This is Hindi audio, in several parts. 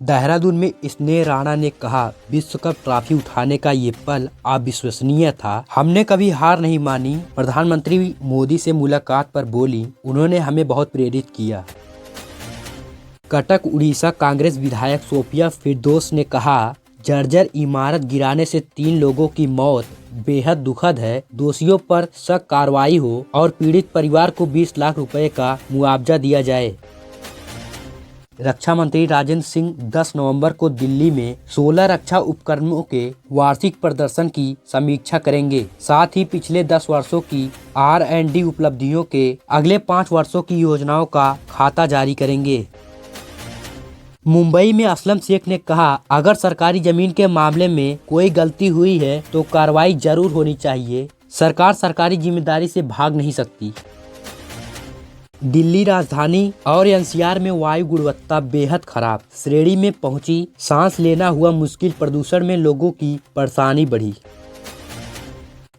देहरादून में स्नेह राणा ने कहा, विश्व कप ट्रॉफी उठाने का ये पल अविश्वसनीय था। हमने कभी हार नहीं मानी। प्रधानमंत्री मोदी से मुलाकात पर बोली, उन्होंने हमें बहुत प्रेरित किया। कटक उड़ीसा कांग्रेस विधायक सोफिया फिरदौस ने कहा, जर्जर इमारत गिराने से 3 लोगों की मौत बेहद दुखद है। दोषियों पर सख्त कार्रवाई हो और पीड़ित परिवार को 20 लाख रुपए का मुआवजा दिया जाए। रक्षा मंत्री राजेंद्र सिंह 10 नवंबर को दिल्ली में 16 रक्षा उपकरणों के वार्षिक प्रदर्शन की समीक्षा करेंगे। साथ ही पिछले 10 वर्षों की R&D उपलब्धियों के अगले 5 वर्षों की योजनाओं का खाता जारी करेंगे। मुंबई में असलम शेख ने कहा, अगर सरकारी जमीन के मामले में कोई गलती हुई है तो कार्रवाई जरूर होनी चाहिए। सरकार सरकारी जिम्मेदारी से भाग नहीं सकती। दिल्ली राजधानी और NCR में वायु गुणवत्ता बेहद खराब श्रेणी में पहुंची। सांस लेना हुआ मुश्किल। प्रदूषण में लोगों की परेशानी बढ़ी।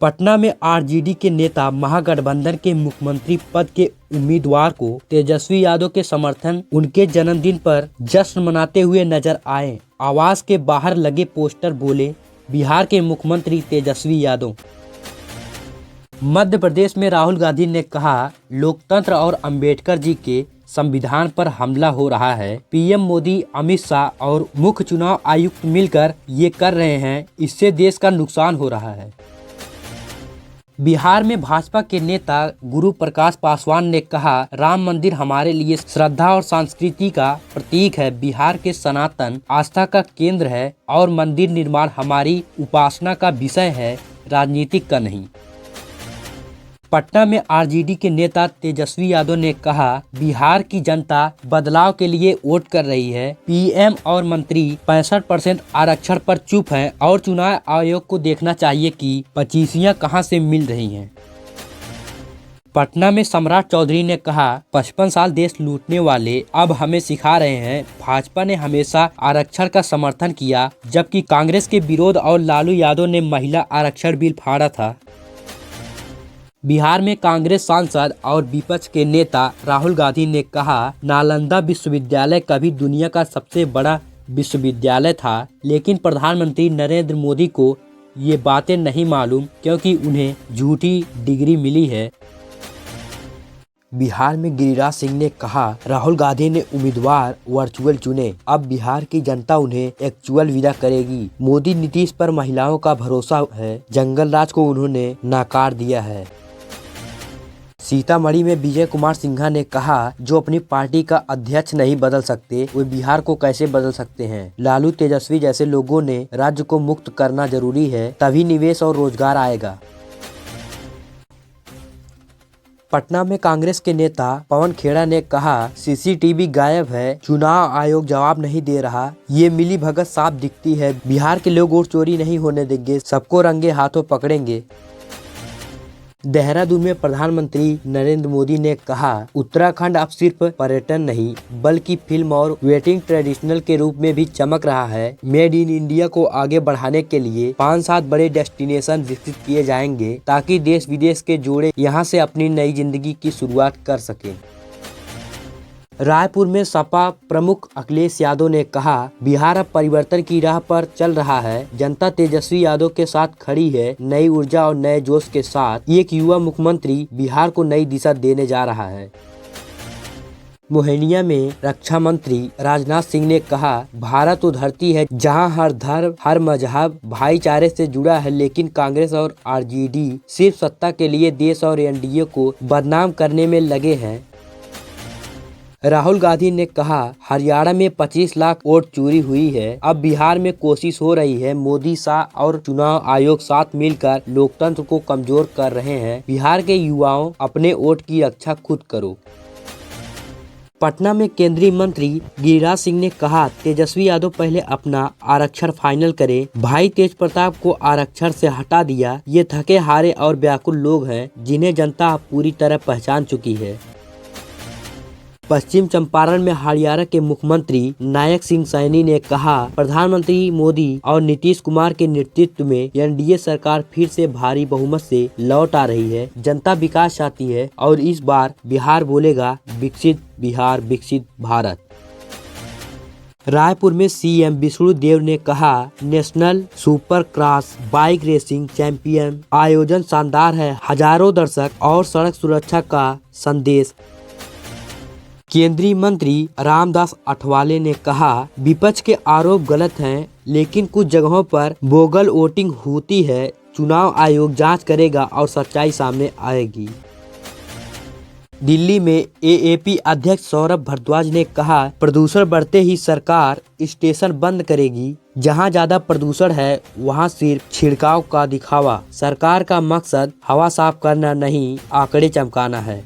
पटना में RJD के नेता महागठबंधन के मुख्यमंत्री पद के उम्मीदवार को तेजस्वी यादव के समर्थन उनके जन्मदिन पर जश्न मनाते हुए नजर आए। आवास के बाहर लगे पोस्टर बोले, बिहार के मुख्यमंत्री तेजस्वी यादव। मध्य प्रदेश में राहुल गांधी ने कहा, लोकतंत्र और अंबेडकर जी के संविधान पर हमला हो रहा है। PM मोदी, अमित शाह और मुख्य चुनाव आयुक्त मिलकर ये कर रहे हैं। इससे देश का नुकसान हो रहा है। बिहार में भाजपा के नेता गुरु प्रकाश पासवान ने कहा, राम मंदिर हमारे लिए श्रद्धा और संस्कृति का प्रतीक है। बिहार के सनातन आस्था का केंद्र है और मंदिर निर्माण हमारी उपासना का विषय है, राजनीतिक का नहीं। पटना में RJD के नेता तेजस्वी यादव ने कहा, बिहार की जनता बदलाव के लिए वोट कर रही है। PM और मंत्री 65% आरक्षण पर चुप हैं और चुनाव आयोग को देखना चाहिए कि 25 कहां से मिल रही हैं। पटना में सम्राट चौधरी ने कहा, 55 साल देश लूटने वाले अब हमें सिखा रहे हैं। भाजपा ने हमेशा आरक्षण का समर्थन किया, जबकि कांग्रेस के विरोध और लालू यादव ने महिला आरक्षण बिल फाड़ा था। बिहार में कांग्रेस सांसद और विपक्ष के नेता राहुल गांधी ने कहा, नालंदा विश्वविद्यालय कभी दुनिया का सबसे बड़ा विश्वविद्यालय था, लेकिन प्रधानमंत्री नरेंद्र मोदी को ये बातें नहीं मालूम क्योंकि उन्हें झूठी डिग्री मिली है। बिहार में गिरिराज सिंह ने कहा, राहुल गांधी ने उम्मीदवार वर्चुअल चुने, अब बिहार की जनता उन्हें एक्चुअल विदा करेगी। मोदी नीतीश पर महिलाओं का भरोसा है, जंगल राज को उन्होंने नाकार दिया है। सीतामढ़ी में विजय कुमार सिन्हा ने कहा, जो अपनी पार्टी का अध्यक्ष नहीं बदल सकते, वे बिहार को कैसे बदल सकते हैं। लालू तेजस्वी जैसे लोगों ने राज्य को मुक्त करना जरूरी है, तभी निवेश और रोजगार आएगा। पटना में कांग्रेस के नेता पवन खेड़ा ने कहा, CCTV गायब है, चुनाव आयोग जवाब नहीं दे रहा। ये मिली भगत साफ दिखती है। बिहार के लोग वोट चोरी नहीं होने देंगे, सबको रंगे हाथों पकड़ेंगे। देहरादून में प्रधानमंत्री नरेंद्र मोदी ने कहा, उत्तराखंड अब सिर्फ पर्यटन नहीं बल्कि फिल्म और वेडिंग ट्रेडिशनल के रूप में भी चमक रहा है। मेड इन इंडिया को आगे बढ़ाने के लिए 5-7 बड़े डेस्टिनेशन विकसित किए जाएंगे ताकि देश विदेश के जोड़े यहां से अपनी नई जिंदगी की शुरुआत कर सकें। रायपुर में सपा प्रमुख अखिलेश यादव ने कहा, बिहार अब परिवर्तन की राह पर चल रहा है। जनता तेजस्वी यादव के साथ खड़ी है। नई ऊर्जा और नए जोश के साथ एक युवा मुख्यमंत्री बिहार को नई दिशा देने जा रहा है। मोहनिया में रक्षा मंत्री राजनाथ सिंह ने कहा, भारत वो धरती है जहां हर धर्म हर मजहब भाईचारे से जुड़ा है, लेकिन कांग्रेस और RJD सिर्फ सत्ता के लिए देश और NDA को बदनाम करने में लगे हैं। राहुल गांधी ने कहा, हरियाणा में 25 लाख वोट चोरी हुई है। अब बिहार में कोशिश हो रही है। मोदी, शाह और चुनाव आयोग साथ मिलकर लोकतंत्र को कमजोर कर रहे हैं। बिहार के युवाओं, अपने वोट की रक्षा खुद करो। पटना में केंद्रीय मंत्री गिरिराज सिंह ने कहा, तेजस्वी यादव पहले अपना आरक्षण फाइनल करे। भाई तेज प्रताप को आरक्षण से हटा दिया। ये थके हारे और व्याकुल लोग हैं जिन्हें जनता पूरी तरह पहचान चुकी है। पश्चिम चंपारण में हरियाणा के मुख्यमंत्री नायक सिंह सैनी ने कहा, प्रधानमंत्री मोदी और नीतीश कुमार के नेतृत्व में NDA सरकार फिर से भारी बहुमत से लौट आ रही है। जनता विकास चाहती है और इस बार बिहार बोलेगा, विकसित बिहार, विकसित भारत। रायपुर में सीएम विष्णुदेव ने कहा, national super cross bike racing champion आयोजन शानदार है, हजारों दर्शक और सड़क सुरक्षा का संदेश। केंद्रीय मंत्री रामदास अठवाले ने कहा, विपक्ष के आरोप गलत हैं, लेकिन कुछ जगहों पर बोगल वोटिंग होती है। चुनाव आयोग जांच करेगा और सच्चाई सामने आएगी। दिल्ली में एएपी अध्यक्ष सौरभ भारद्वाज ने कहा, प्रदूषण बढ़ते ही सरकार स्टेशन बंद करेगी। जहां ज्यादा प्रदूषण है वहां सिर्फ छिड़काव का दिखावा। सरकार का मकसद हवा साफ करना नहीं, आंकड़े चमकाना है।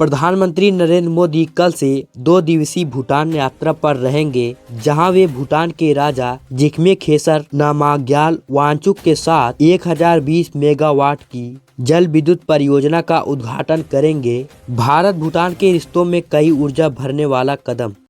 प्रधानमंत्री नरेंद्र मोदी कल से 2 दिवसीय भूटान यात्रा पर रहेंगे, जहां वे भूटान के राजा जिग्मे खेसर नामग्याल वांगचुक के साथ 1020 मेगावाट की जल विद्युत परियोजना का उद्घाटन करेंगे। भारत भूटान के रिश्तों में कई ऊर्जा भरने वाला कदम।